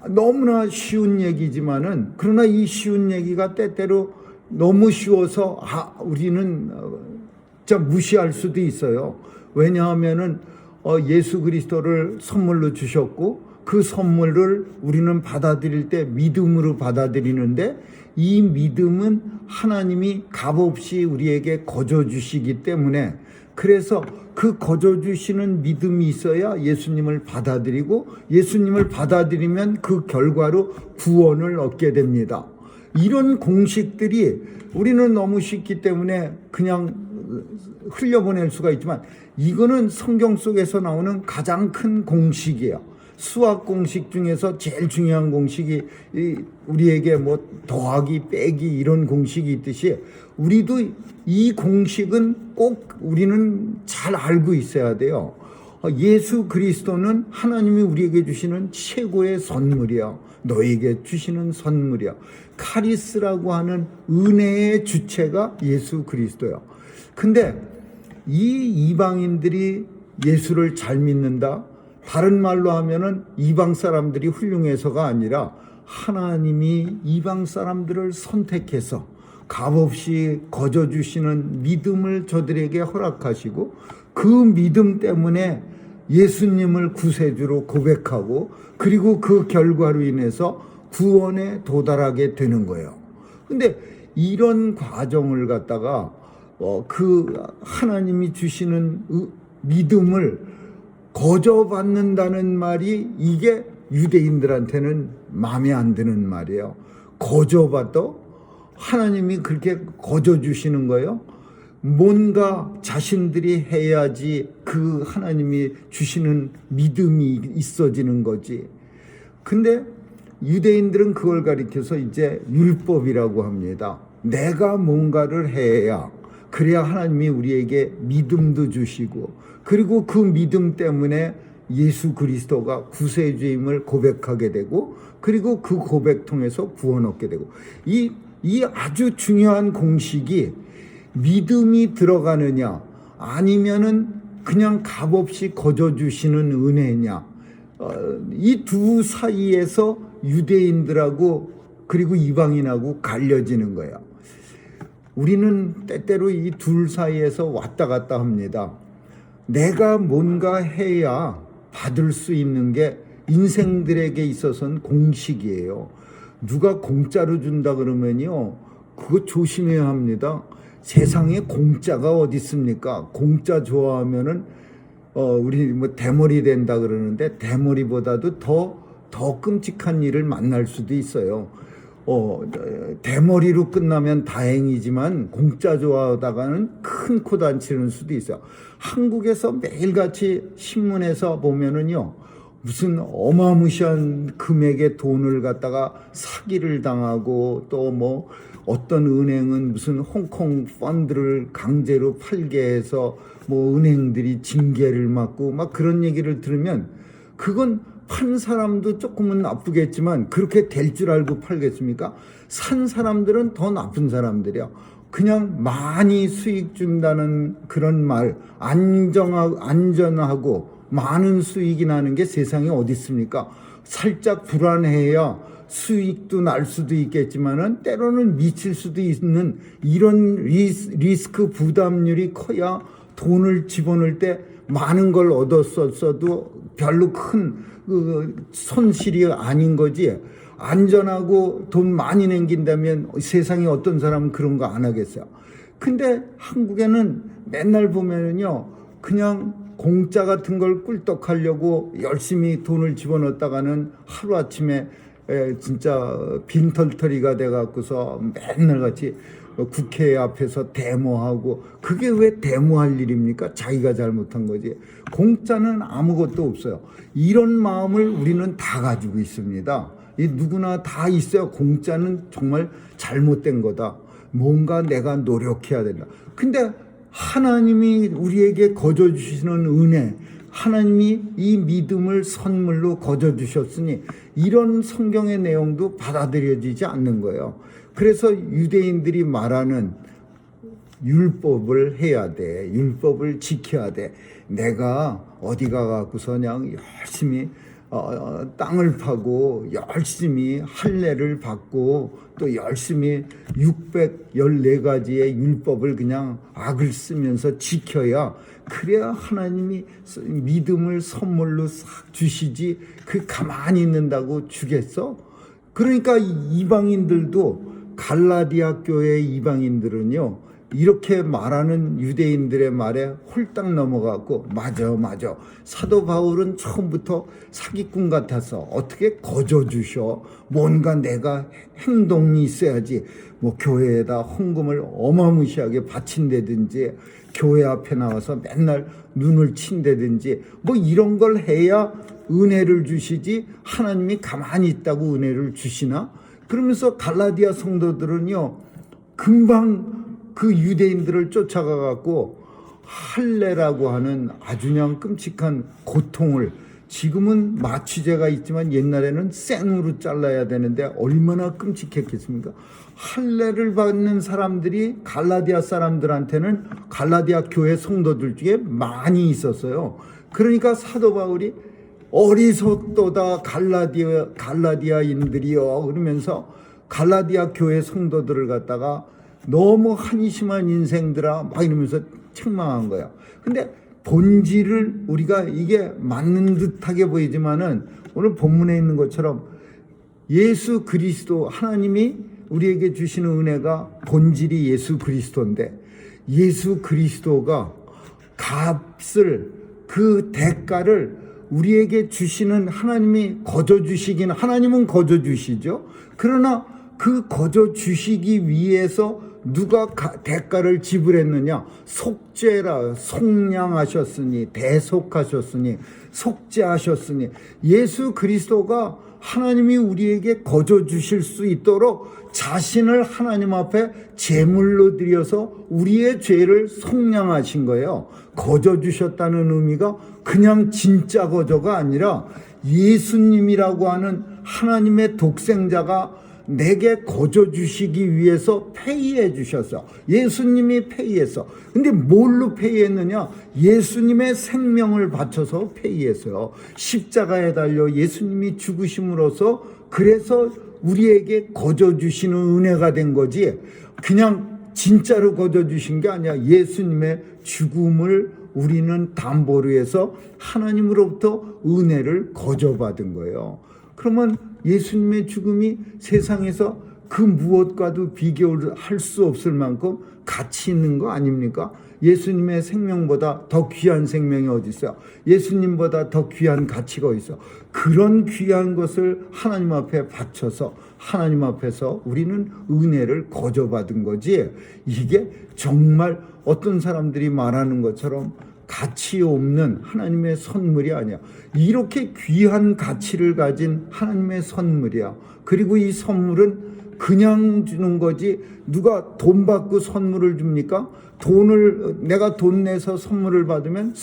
너무나 쉬운 얘기지만은, 그러나 이 쉬운 얘기가 때때로 너무 쉬워서 우리는 진짜 무시할 수도 있어요. 왜냐하면은 예수 그리스도를 선물로 주셨고, 그 선물을 우리는 받아들일 때 믿음으로 받아들이는데, 이 믿음은 하나님이 값없이 우리에게 거저 주시기 때문에, 그래서 그 거저 주시는 믿음이 있어야 예수님을 받아들이고, 예수님을 받아들이면 그 결과로 구원을 얻게 됩니다. 이런 공식들이 우리는 너무 쉽기 때문에 그냥 흘려보낼 수가 있지만, 이거는 성경 속에서 나오는 가장 큰 공식이에요. 수학 공식 중에서 제일 중요한 공식이 우리에게 뭐 더하기 빼기 이런 공식이 있듯이, 우리도 이 공식은 꼭 우리는 잘 알고 있어야 돼요. 예수 그리스도는 하나님이 우리에게 주시는 최고의 선물이야. 너에게 주시는 선물이야. 카리스라고 하는 은혜의 주체가 예수 그리스도야. 근데 이 이방인들이 예수를 잘 믿는다? 다른 말로 하면은 이방 사람들이 훌륭해서가 아니라 하나님이 이방 사람들을 선택해서 값없이 거저 주시는 믿음을 저들에게 허락하시고, 그 믿음 때문에 예수님을 구세주로 고백하고, 그리고 그 결과로 인해서 구원에 도달하게 되는 거예요. 근데 이런 과정을 갖다가 그 하나님이 주시는 믿음을 거저받는다는 말이, 이게 유대인들한테는 마음에 안 드는 말이에요. 거저받도 하나님이 그렇게 거저 주시는 거예요. 뭔가 자신들이 해야지 그 하나님이 주시는 믿음이 있어지는 거지. 근데 유대인들은 그걸 가리켜서 이제 율법이라고 합니다. 내가 뭔가를 해야, 그래야 하나님이 우리에게 믿음도 주시고, 그리고 그 믿음 때문에 예수 그리스도가 구세주임을 고백하게 되고, 그리고 그 고백 통해서 구원 얻게 되고, 이 아주 중요한 공식이 믿음이 들어가느냐 아니면은 그냥 값없이 거저 주시는 은혜냐, 이 두 사이에서 유대인들하고 그리고 이방인하고 갈려지는 거예요. 우리는 때때로 이 둘 사이에서 왔다 갔다 합니다. 내가 뭔가 해야 받을 수 있는 게 인생들에게 있어서는 공식이에요. 누가 공짜로 준다 그러면요, 그거 조심해야 합니다. 세상에 공짜가 어디 있습니까? 공짜 좋아하면은 우리 뭐 대머리 된다 그러는데, 대머리보다도 더 끔찍한 일을 만날 수도 있어요. 대머리로 끝나면 다행이지만 공짜 좋아하다가는 큰 코 다치는 수도 있어요. 한국에서 매일같이 신문에서 보면은요, 무슨 어마무시한 금액의 돈을 갖다가 사기를 당하고, 또 뭐 어떤 은행은 무슨 홍콩 펀드를 강제로 팔게 해서 뭐 은행들이 징계를 맞고 막 그런 얘기를 들으면, 그건 판 사람도 조금은 나쁘겠지만 그렇게 될 줄 알고 팔겠습니까? 산 사람들은 더 나쁜 사람들이야. 그냥 많이 수익 준다는 그런 말, 안전하고 많은 수익이 나는 게 세상에 어디 있습니까? 살짝 불안해야 수익도 날 수도 있겠지만은 때로는 미칠 수도 있는 이런 리스크 부담률이 커야 돈을 집어넣을 때 많은 걸 얻었어도 별로 큰 손실이 아닌 거지. 안전하고 돈 많이 남긴다면 세상에 어떤 사람은 그런 거 안 하겠어요. 근데 한국에는 맨날 보면은요, 그냥 공짜 같은 걸 꿀떡하려고 열심히 돈을 집어넣었다가는 하루아침에 진짜 빈털터리가 돼갖고서 맨날 같이 국회 앞에서 데모하고, 그게 왜 데모할 일입니까? 자기가 잘못한 거지. 공짜는 아무것도 없어요. 이런 마음을 우리는 다 가지고 있습니다. 이 누구나 다 있어요. 공짜는 정말 잘못된 거다. 뭔가 내가 노력해야 된다. 근데 하나님이 우리에게 거저 주시는 은혜, 하나님이 이 믿음을 선물로 거저 주셨으니 이런 성경의 내용도 받아들여지지 않는 거예요. 그래서 유대인들이 말하는 율법을 해야 돼. 율법을 지켜야 돼. 내가 어디 가갖고서 그냥 열심히 땅을 파고 열심히 할례를 받고 또 열심히 614가지의 율법을 그냥 악을 쓰면서 지켜야, 그래야 하나님이 믿음을 선물로 싹 주시지, 그 가만히 있는다고 주겠어? 그러니까 이방인들도, 갈라디아 교회 이방인들은요, 이렇게 말하는 유대인들의 말에 홀딱 넘어가고, 맞아, 사도 바울은 처음부터 사기꾼 같아서 어떻게 거저 주셔, 뭔가 내가 행동이 있어야지, 뭐 교회에다 헌금을 어마무시하게 바친다든지, 교회 앞에 나와서 맨날 눈을 친다든지, 뭐 이런 걸 해야 은혜를 주시지, 하나님이 가만히 있다고 은혜를 주시나? 그러면서 갈라디아 성도들은요, 금방 그 유대인들을 쫓아가 갖고 할례라고 하는 아주 그냥 끔찍한 고통을, 지금은 마취제가 있지만 옛날에는 생으로 잘라야 되는데 얼마나 끔찍했겠습니까? 할례를 받는 사람들이 갈라디아 사람들한테는 갈라디아 교회 성도들 중에 많이 있었어요. 그러니까 사도 바울이 어리석도다 갈라디아인들이여 그러면서 갈라디아 교회 성도들을 갖다가 너무 한심한 인생들아 막 이러면서 책망한 거야. 근데 본질을 우리가 이게 맞는 듯하게 보이지만은 오늘 본문에 있는 것처럼 예수 그리스도, 하나님이 우리에게 주시는 은혜가 본질이 예수 그리스도인데, 예수 그리스도가 값을, 그 대가를 우리에게 주시는, 하나님이 거저 주시긴, 하나님은 거저 주시죠. 그러나 그 거저 주시기 위해서 누가 대가를 지불했느냐? 속죄라, 속량하셨으니, 대속하셨으니, 속죄하셨으니, 예수 그리스도가 하나님이 우리에게 거저 주실 수 있도록 자신을 하나님 앞에 제물로 드려서 우리의 죄를 속량하신 거예요. 거저 주셨다는 의미가 그냥 진짜 거저가 아니라 예수님이라고 하는 하나님의 독생자가 내게 거저 주시기 위해서 페이해 주셨어. 예수님이 페이했어. 근데 뭘로 페이했느냐? 예수님의 생명을 바쳐서 페이했어요. 십자가에 달려 예수님이 죽으심으로써, 그래서 우리에게 거저 주시는 은혜가 된 거지, 그냥 진짜로 거저 주신 게 아니야. 예수님의 죽음을 우리는 담보로 해서 하나님으로부터 은혜를 거저 받은 거예요. 그러면 예수님의 죽음이 세상에서 그 무엇과도 비교할 수 없을 만큼 가치 있는 거 아닙니까? 예수님의 생명보다 더 귀한 생명이 어디 있어요? 예수님보다 더 귀한 가치가 어디 있어? 그런 귀한 것을 하나님 앞에 바쳐서 하나님 앞에서 우리는 은혜를 거저받은 거지, 이게 정말 어떤 사람들이 말하는 것처럼 가치 없는 하나님의 선물이 아니야. 이렇게 귀한 가치를 가진 하나님의 선물이야. 그리고 이 선물은 그냥 주는 거지, 누가 돈 받고 선물을 줍니까? 내가 돈 내서 선물을 받으면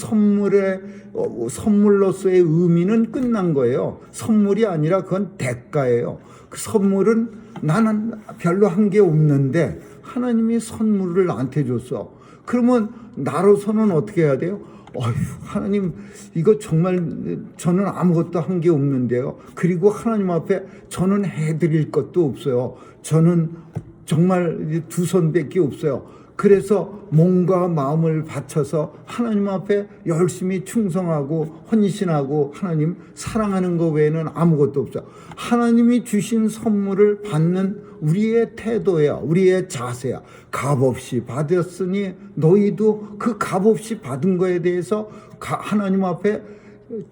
선물로서의 의미는 끝난 거예요. 선물이 아니라 그건 대가예요. 그 선물은 나는 별로 한 게 없는데 하나님이 선물을 나한테 줬어. 그러면 나로서는 어떻게 해야 돼요? 하나님, 이거 정말 저는 아무것도 한 게 없는데요. 그리고 하나님 앞에 저는 해드릴 것도 없어요. 저는 정말 두 손밖에 없어요. 그래서 몸과 마음을 바쳐서 하나님 앞에 열심히 충성하고 헌신하고 하나님 사랑하는 것 외에는 아무것도 없어요. 하나님이 주신 선물을 받는 우리의 태도야, 우리의 자세야. 값없이 받았으니 너희도 그 값없이 받은 거에 대해서 하나님 앞에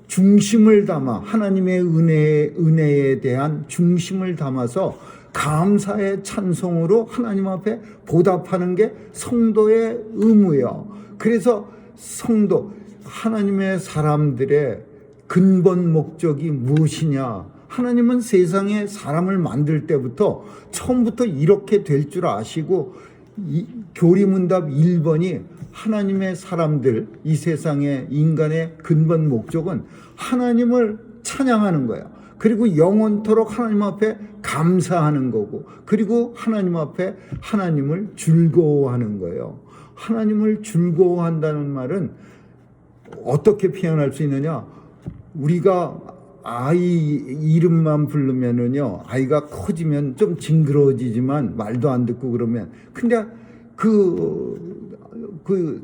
중심을 담아, 하나님의 은혜에 대한 중심을 담아서 감사의 찬송으로 하나님 앞에 보답하는 게 성도의 의무예요. 그래서 성도, 하나님의 사람들의 근본 목적이 무엇이냐? 하나님은 세상에 사람을 만들 때부터 처음부터 이렇게 될 줄 아시고, 교리문답 1번이 하나님의 사람들, 이 세상의 인간의 근본 목적은 하나님을 찬양하는 거예요. 그리고 영원토록 하나님 앞에 감사하는 거고, 그리고 하나님 앞에 하나님을 즐거워하는 거예요. 하나님을 즐거워한다는 말은 어떻게 표현할 수 있느냐? 우리가 아이 이름만 부르면은요, 아이가 커지면 좀 징그러워지지만 말도 안 듣고 그러면, 근데 그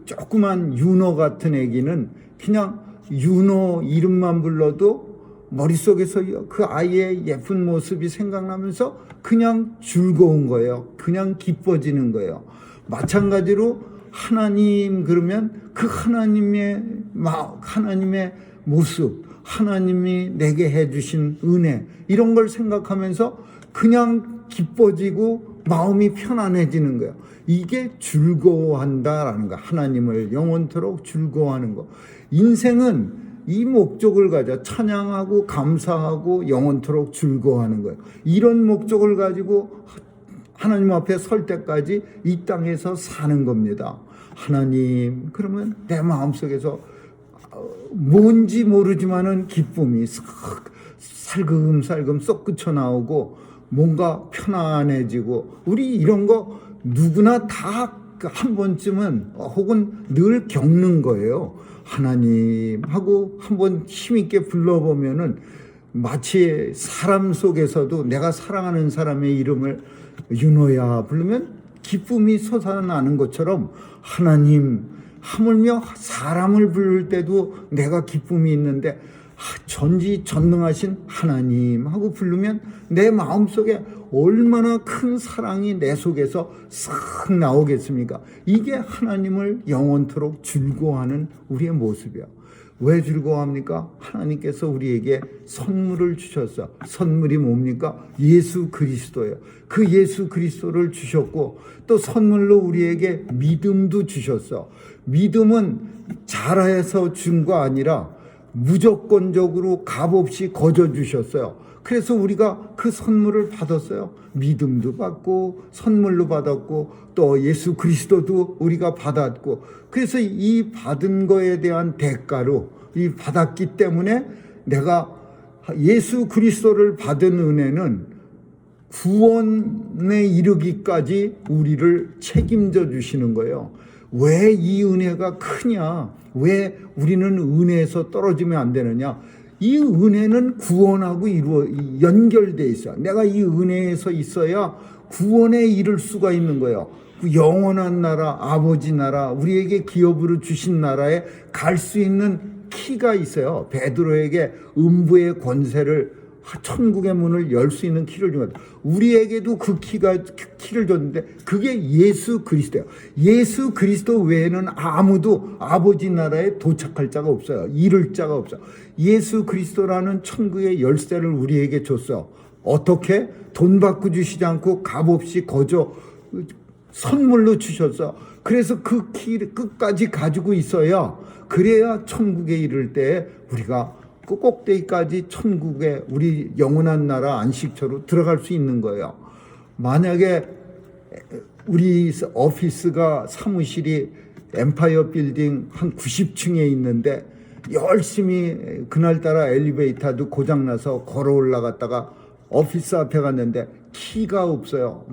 조그만 윤호 같은 애기는 그냥 윤호 이름만 불러도 머릿속에서 그 아이의 예쁜 모습이 생각나면서 그냥 즐거운 거예요. 그냥 기뻐지는 거예요. 마찬가지로 하나님 그러면 그 하나님의 모습, 하나님이 내게 해주신 은혜, 이런 걸 생각하면서 그냥 기뻐지고 마음이 편안해지는 거예요. 이게 즐거워한다라는 거. 하나님을 영원토록 즐거워하는 거. 인생은 이 목적을 가져 찬양하고 감사하고 영원토록 즐거워하는 거예요. 이런 목적을 가지고 하나님 앞에 설 때까지 이 땅에서 사는 겁니다. 하나님, 그러면 내 마음속에서 뭔지 모르지만은 기쁨이 살금살금 쏙그쳐 나오고 뭔가 편안해지고, 우리 이런 거 누구나 다 한 번쯤은 혹은 늘 겪는 거예요. 하나님 하고 한번 힘있게 불러보면은 마치 사람 속에서도 내가 사랑하는 사람의 이름을 윤호야 부르면 기쁨이 솟아나는 것처럼, 하나님 하물며 사람을 부를 때도 내가 기쁨이 있는데 전지전능하신 하나님 하고 부르면 내 마음속에 얼마나 큰 사랑이 내 속에서 싹 나오겠습니까? 이게 하나님을 영원토록 즐거워하는 우리의 모습이야. 왜 즐거워합니까? 하나님께서 우리에게 선물을 주셨어. 선물이 뭡니까? 예수 그리스도예요. 그 예수 그리스도를 주셨고, 또 선물로 우리에게 믿음도 주셨어. 믿음은 잘해서 준 거 아니라 무조건적으로 값없이 거저 주셨어요. 그래서 우리가 그 선물을 받았어요. 믿음도 받고 선물로 받았고 또 예수 그리스도도 우리가 받았고, 그래서 이 받은 거에 대한 대가로 이 받았기 때문에 내가 예수 그리스도를 받은 은혜는 구원에 이르기까지 우리를 책임져 주시는 거예요. 왜 이 은혜가 크냐? 왜 우리는 은혜에서 떨어지면 안 되느냐? 이 은혜는 구원하고 연결되어 있어요. 내가 이 은혜에서 있어야 구원에 이를 수가 있는 거예요. 그 영원한 나라, 아버지 나라, 우리에게 기업으로 주신 나라에 갈 수 있는 키가 있어요. 베드로에게 음부의 권세를, 천국의 문을 열 수 있는 키를 준 거예요. 우리에게도 그 키를 줬는데 그게 예수 그리스도예요. 예수 그리스도 외에는 아무도 아버지 나라에 도착할 자가 없어요. 이를 자가 없어요. 예수 그리스도라는 천국의 열쇠를 우리에게 줬어. 어떻게? 돈 받고 주시지 않고 값없이 거저 선물로 주셨어. 그래서 그 키를 끝까지 가지고 있어야, 그래야 천국에 이를 때 우리가 그 꼭대기까지 천국에 우리 영원한 나라 안식처로 들어갈 수 있는 거예요. 만약에 우리 오피스가 사무실이 엠파이어 빌딩 한 90층에 있는데 열심히 그날따라 엘리베이터도 고장나서 걸어 올라갔다가 오피스 앞에 갔는데 키가 없어요.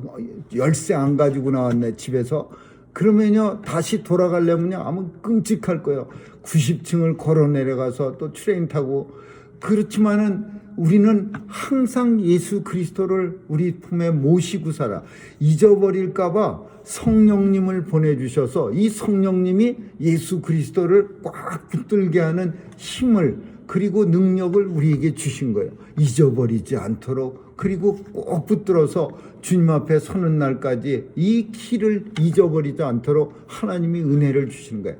열쇠 안 가지고 나왔네 집에서. 그러면요 다시 돌아가려면요 아마 끔찍할 거예요. 90층을 걸어 내려가서 또 트레인 타고. 그렇지만은 우리는 항상 예수 그리스도를 우리 품에 모시고 살아. 잊어버릴까봐 성령님을 보내주셔서 이 성령님이 예수 그리스도를 꽉 붙들게 하는 힘을 그리고 능력을 우리에게 주신 거예요. 잊어버리지 않도록, 그리고 꼭 붙들어서 주님 앞에 서는 날까지 이 키를 잊어버리지 않도록 하나님이 은혜를 주시는 거예요.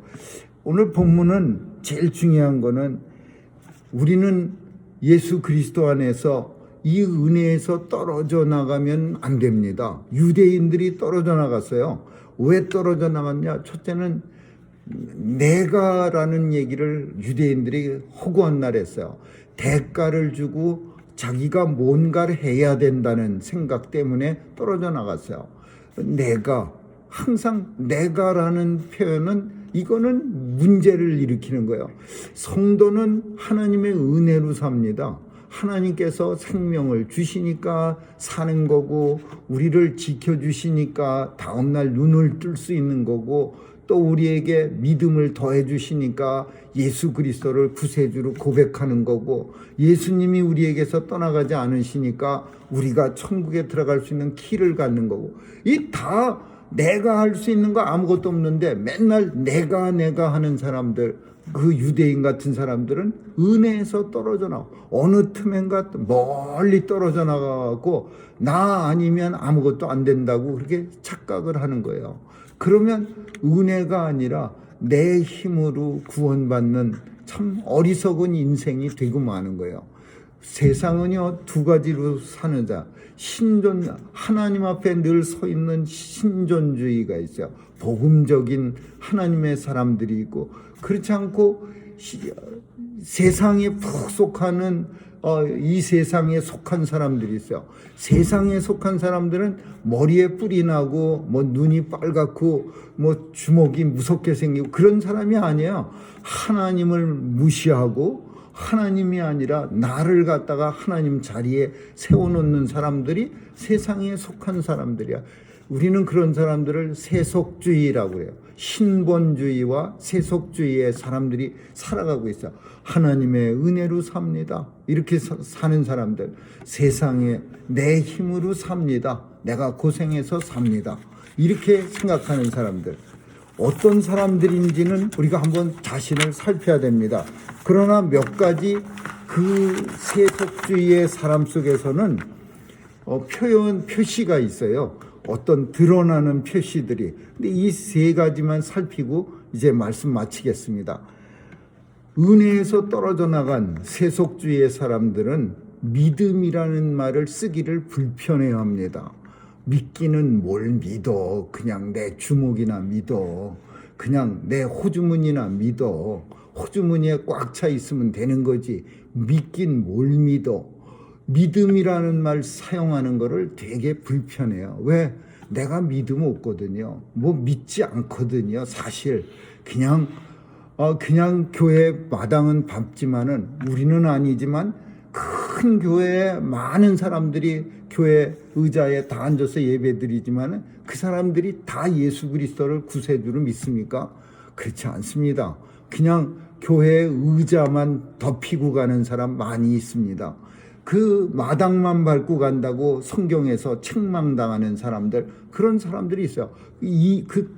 오늘 본문은 제일 중요한 거는 우리는 예수 그리스도 안에서 이 은혜에서 떨어져 나가면 안 됩니다. 유대인들이 떨어져 나갔어요. 왜 떨어져 나갔냐? 첫째는 내가라는 얘기를 유대인들이 허구한 날 했어요. 대가를 주고 자기가 뭔가를 해야 된다는 생각 때문에 떨어져 나갔어요. 내가, 항상 내가라는 표현은 이거는 문제를 일으키는 거예요. 성도는 하나님의 은혜로 삽니다. 하나님께서 생명을 주시니까 사는 거고, 우리를 지켜주시니까 다음날 눈을 뜰 수 있는 거고, 또 우리에게 믿음을 더해 주시니까 예수 그리스도를 구세주로 고백하는 거고, 예수님이 우리에게서 떠나가지 않으시니까 우리가 천국에 들어갈 수 있는 키를 갖는 거고, 이 다 내가 할 수 있는 거 아무것도 없는데 맨날 내가 하는 사람들, 그 유대인 같은 사람들은 은혜에서 떨어져 나와 어느 틈엔가 멀리 떨어져 나가고 나 아니면 아무것도 안 된다고 그렇게 착각을 하는 거예요. 그러면 은혜가 아니라 내 힘으로 구원받는 참 어리석은 인생이 되고 마는 거예요. 세상은요, 두 가지로 사는 자, 하나님 앞에 늘 서 있는 신존주의가 있어요. 복음적인 하나님의 사람들이 있고, 그렇지 않고 세상에 푹 속하는 이 세상에 속한 사람들이 있어요. 세상에 속한 사람들은 머리에 뿔이 나고 뭐 눈이 빨갛고 뭐 주먹이 무섭게 생기고 그런 사람이 아니에요. 하나님을 무시하고 하나님이 아니라 나를 갖다가 하나님 자리에 세워놓는 사람들이 세상에 속한 사람들이야. 우리는 그런 사람들을 세속주의라고 해요. 신본주의와 세속주의의 사람들이 살아가고 있어요. 하나님의 은혜로 삽니다. 이렇게 사는 사람들, 세상에 내 힘으로 삽니다. 내가 고생해서 삽니다. 이렇게 생각하는 사람들, 어떤 사람들인지는 우리가 한번 자신을 살펴야 됩니다. 그러나 몇 가지 그 세속주의의 사람 속에서는 표시가 있어요. 어떤 드러나는 표시들이. 근데 이 세 가지만 살피고 이제 말씀 마치겠습니다. 은혜에서 떨어져 나간 세속주의의 사람들은 믿음이라는 말을 쓰기를 불편해합니다. 믿기는 뭘 믿어? 그냥 내 주먹이나 믿어. 그냥 내 호주머니나 믿어. 호주머니에 꽉 차 있으면 되는 거지. 믿긴 뭘 믿어? 믿음이라는 말 사용하는 거를 되게 불편해요. 왜? 내가 믿음 없거든요. 뭐 믿지 않거든요. 사실 그냥 교회 마당은 밟지만은, 우리는 아니지만 큰 교회에 많은 사람들이 교회 의자에 다 앉아서 예배드리지만은 그 사람들이 다 예수 그리스도를 구세주로 믿습니까? 그렇지 않습니다. 그냥 교회 의자만 덮이고 가는 사람 많이 있습니다. 그 마당만 밟고 간다고 성경에서 책망당하는 사람들, 그런 사람들이 있어요.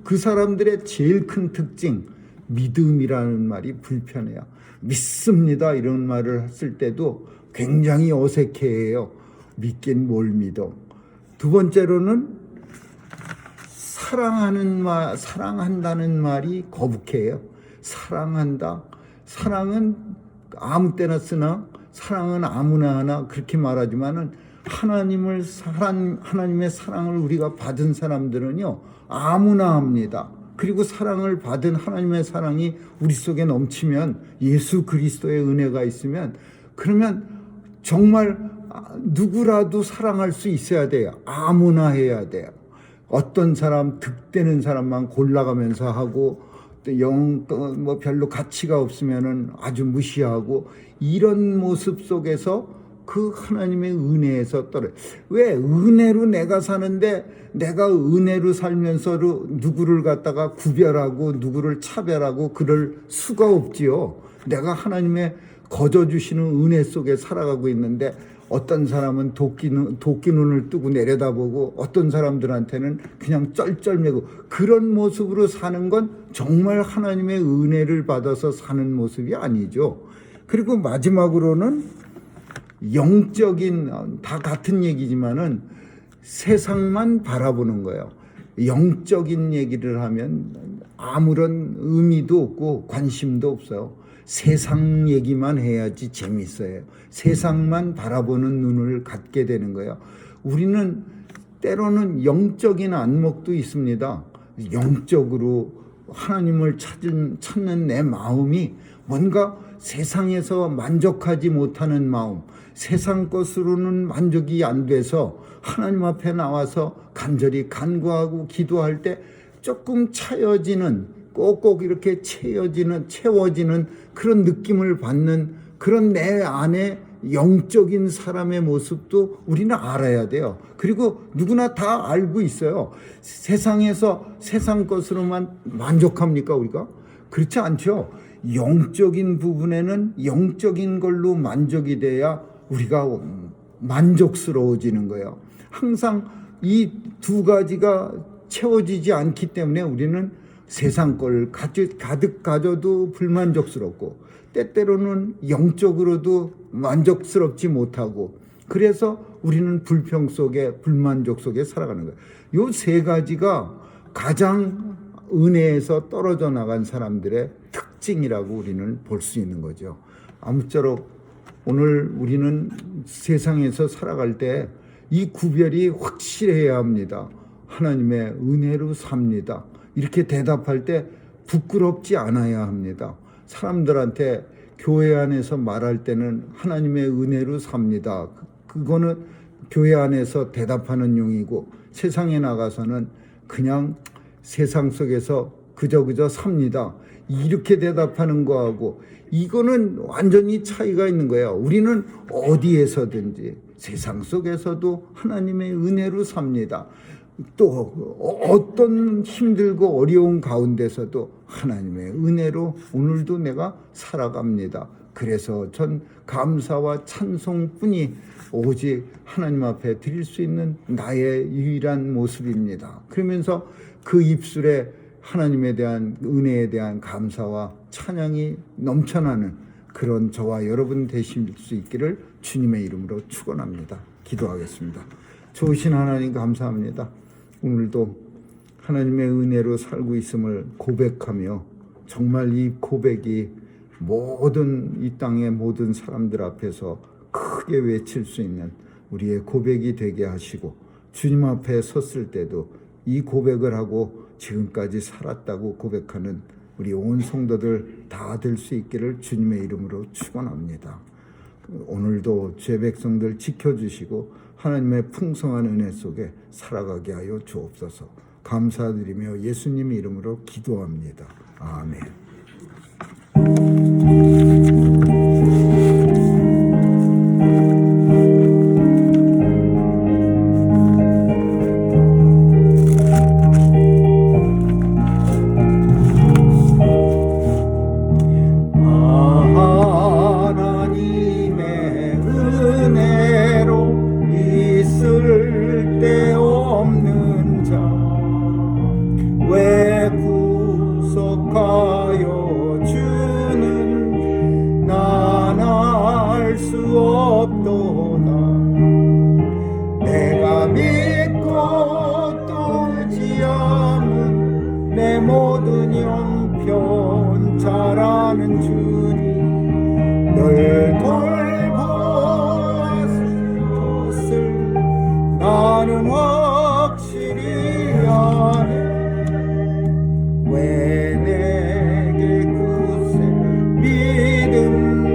그 사람들의 제일 큰 특징, 믿음이라는 말이 불편해요. 믿습니다 이런 말을 했을 때도 굉장히 어색해해요. 믿긴 뭘 믿어. 두 번째로는 사랑한다는 말이 거북해요. 사랑한다. 사랑은 아무 때나 쓰나, 사랑은 아무나 하나 그렇게 말하지만은 하나님의 사랑을 우리가 받은 사람들은요, 아무나 합니다. 그리고 사랑을 받은 하나님의 사랑이 우리 속에 넘치면, 예수 그리스도의 은혜가 있으면, 그러면 정말 누구라도 사랑할 수 있어야 돼요. 아무나 해야 돼요. 어떤 사람, 득되는 사람만 골라가면서 하고, 뭐 별로 가치가 없으면은 아주 무시하고, 이런 모습 속에서 그 하나님의 은혜에서 왜 은혜로 내가 사는데, 내가 은혜로 살면서 누구를 갖다가 구별하고 누구를 차별하고 그럴 수가 없지요. 내가 하나님의 거저 주시는 은혜 속에 살아가고 있는데, 어떤 사람은 도끼 눈을 뜨고 내려다보고, 어떤 사람들한테는 그냥 쩔쩔매고, 그런 모습으로 사는 건 정말 하나님의 은혜를 받아서 사는 모습이 아니죠. 그리고 마지막으로는 영적인, 다 같은 얘기지만은 세상만 바라보는 거예요. 영적인 얘기를 하면 아무런 의미도 없고 관심도 없어요. 세상 얘기만 해야지 재밌어요. 세상만 바라보는 눈을 갖게 되는 거예요. 우리는 때로는 영적인 안목도 있습니다. 영적으로 하나님을 찾는 내 마음이 뭔가 세상에서 만족하지 못하는 마음, 세상 것으로는 만족이 안 돼서 하나님 앞에 나와서 간절히 간구하고 기도할 때 조금 차여지는, 꼭꼭 이렇게 채워지는 그런 느낌을 받는, 그런 내 안에 영적인 사람의 모습도 우리는 알아야 돼요. 그리고 누구나 다 알고 있어요. 세상에서 세상 것으로만 만족합니까, 우리가? 그렇지 않죠. 영적인 부분에는 영적인 걸로 만족이 돼야 우리가 만족스러워지는 거예요. 항상 이 두 가지가 채워지지 않기 때문에 우리는 세상 걸 가득 가져도 불만족스럽고, 때때로는 영적으로도 만족스럽지 못하고, 그래서 우리는 불평 속에, 불만족 속에 살아가는 거예요. 이 세 가지가 가장 은혜에서 떨어져 나간 사람들의 특징이라고 우리는 볼 수 있는 거죠. 아무쪼록 오늘 우리는 세상에서 살아갈 때 이 구별이 확실해야 합니다. 하나님의 은혜로 삽니다. 이렇게 대답할 때 부끄럽지 않아야 합니다. 사람들한테 교회 안에서 말할 때는 하나님의 은혜로 삽니다. 그거는 교회 안에서 대답하는 용이고, 세상에 나가서는 그냥 세상 속에서 그저 삽니다. 이렇게 대답하는 거하고 이거는 완전히 차이가 있는 거예요. 우리는 어디에서든지 세상 속에서도 하나님의 은혜로 삽니다. 또 어떤 힘들고 어려운 가운데서도 하나님의 은혜로 오늘도 내가 살아갑니다. 그래서 전 감사와 찬송뿐이 오직 하나님 앞에 드릴 수 있는 나의 유일한 모습입니다. 그러면서 그 입술에 하나님에 대한 은혜에 대한 감사와 찬양이 넘쳐나는 그런 저와 여러분 되실 수 있기를 주님의 이름으로 축원합니다. 기도하겠습니다. 좋으신 하나님 감사합니다. 오늘도 하나님의 은혜로 살고 있음을 고백하며, 정말 이 고백이 모든 이 땅의 모든 사람들 앞에서 크게 외칠 수 있는 우리의 고백이 되게 하시고, 주님 앞에 섰을 때도 이 고백을 하고 지금까지 살았다고 고백하는 우리 온 성도들 다 될 수 있기를 주님의 이름으로 축원합니다. 오늘도 죄 백성들 지켜주시고 하나님의 풍성한 은혜 속에 살아가게 하여 주옵소서. 감사드리며 예수님 이름으로 기도합니다. 아멘. 내 모든 형편 잘 아는 주님, 널 돌보았을 것을 나는 확실히 아네. 왜 내게 그새 믿음과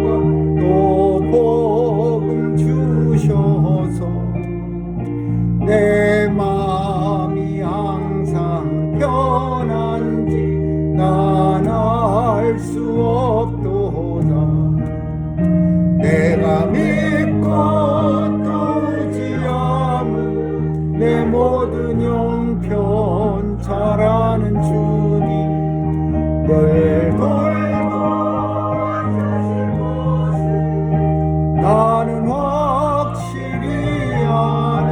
또 복음 주셔서 내 마음이 항상 편한지 난 알 수 없도다. 내가 믿고 또 의지함은 내 모든 형편 잘 아는 주님, 널 돌보아주실 것을 나는 확실히 아네.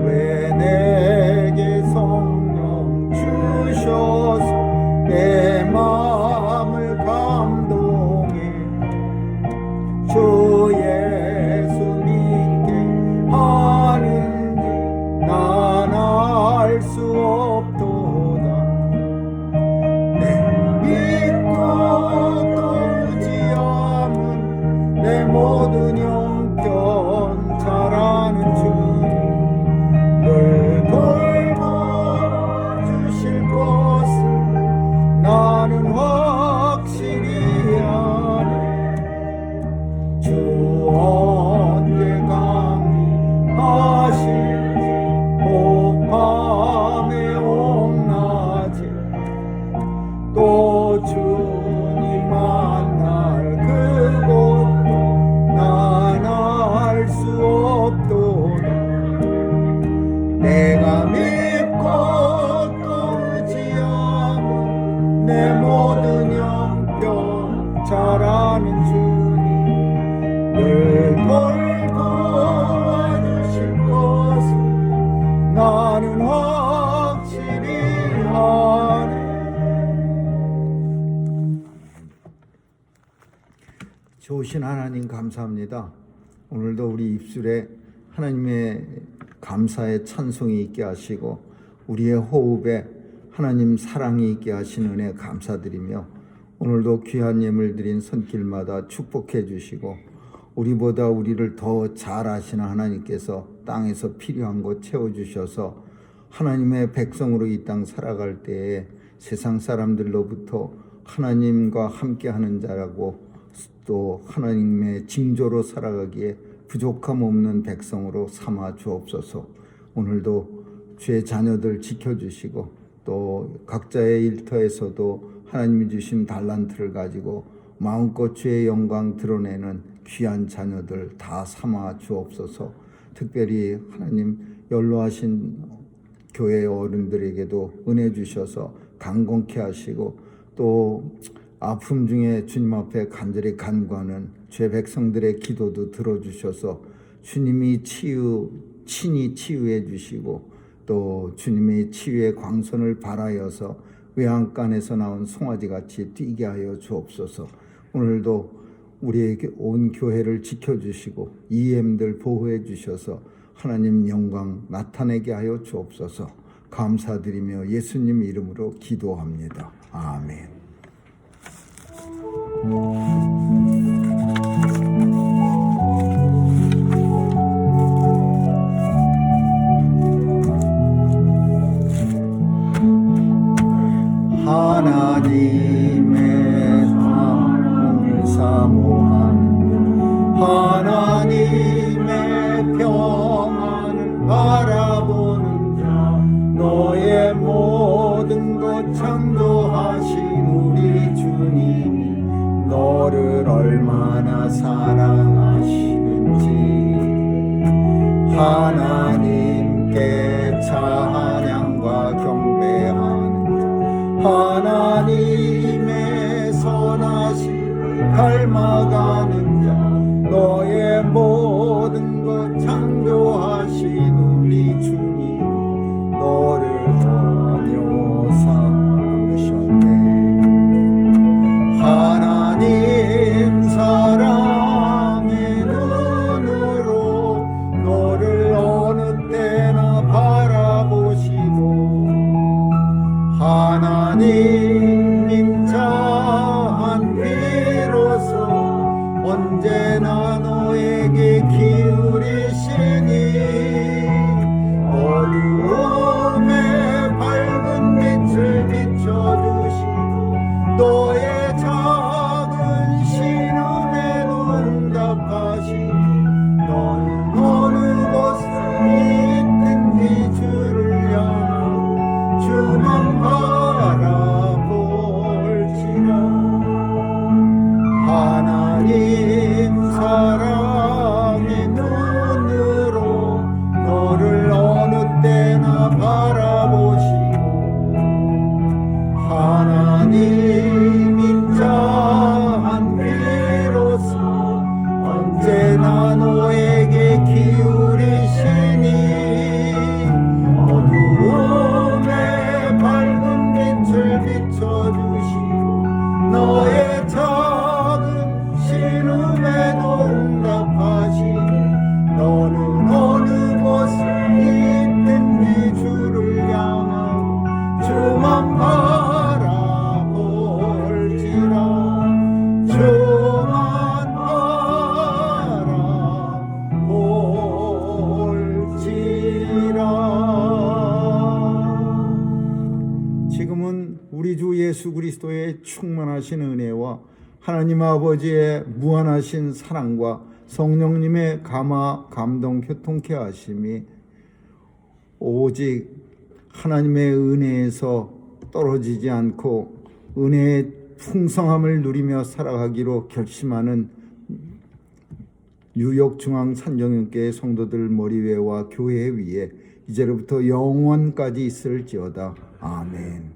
왜 내게 성령 주셔서 내 마음을 감동해 주 예수 믿게 하는지 난 알 수 없도다. 내 믿고 또 의지함은 내 모든 형편 잘 아는 주님, 널 돌보아주실 것을 나는 좋으신 하나님 감사합니다. 오늘도 우리 입술에 하나님의 감사의 찬송이 있게 하시고 우리의 호흡에 하나님 사랑이 있게 하신 은혜 감사드리며 오늘도 귀한 예물 드린 손길마다 축복해 주시고 우리보다 우리를 더 잘 아시는 하나님께서 땅에서 필요한 것 채워주셔서 하나님의 백성으로 이 땅 살아갈 때에 세상 사람들로부터 하나님과 함께하는 자라고 또 하나님의 징조로 살아가기에 부족함 없는 백성으로 삼아 주옵소서. 오늘도 주의 자녀들 지켜주시고 또 각자의 일터에서도 하나님이 주신 달란트를 가지고 마음껏 주의 영광 드러내는 귀한 자녀들 다 삼아 주옵소서. 특별히 하나님 연로하신 교회 어른들에게도 은혜 주셔서 강건케 하시고 또 아픔 중에 주님 앞에 간절히 간구하는 죄 백성들의 기도도 들어주셔서 주님이 친히 치유해 주시고 또 주님의 치유의 광선을 발하여서 외양간에서 나온 송아지같이 뛰게 하여 주옵소서. 오늘도 우리에게 온 교회를 지켜주시고 EM들 보호해 주셔서 하나님 영광 나타내게 하여 주옵소서. 감사드리며 예수님 이름으로 기도합니다. 아멘. 하나님의 사랑을 사모하는 하나님의 평안을 바라보는 자 너의 모든 것 창조하신 우리 주님이 너를 얼마나 사랑하시는지 하나님께 찬양과 경배하는 하나님의 선하심을 닮아가는 자 너의 모든 것 창조하신 우리 주님 너를 전혀 삼으셨네. 하나님 사랑의 눈으로 너를 어느 때나 바라보시고 하나님 인자한 비로소 언제나 너에게 기울이시니 어두움에 밝은 빛을 비춰주시고 너의 작은 신음에도 응답하시니 너는 어느 곳에 있든지 주를 향하고 주만 바라볼지라. 하나님 사랑의 눈으로 너를 어느 때나 바라보시고 하나님 인자한 비로소 언제나 너에게 기울이시니 어두움에 밝은 빛을 비춰주시고 너의 작은 신음에도 응답하시니 너는 어느 곳에 있든지 주를 향하고 주만 바라볼지라. 주만 바라볼지라. 지금은 우리 주 예수 그리스도의 충만하신 은혜와 하나님 아버지의 무한하신 사랑과 성령님의 감화 감동 교통케 하심이 오직 하나님의 은혜에서 떨어지지 않고 은혜의 풍성함을 누리며 살아가기로 결심하는 뉴욕 중앙 산정교회 성도들 머리위와 교회 위에 이제로부터 영원까지 있을지어다. 아멘.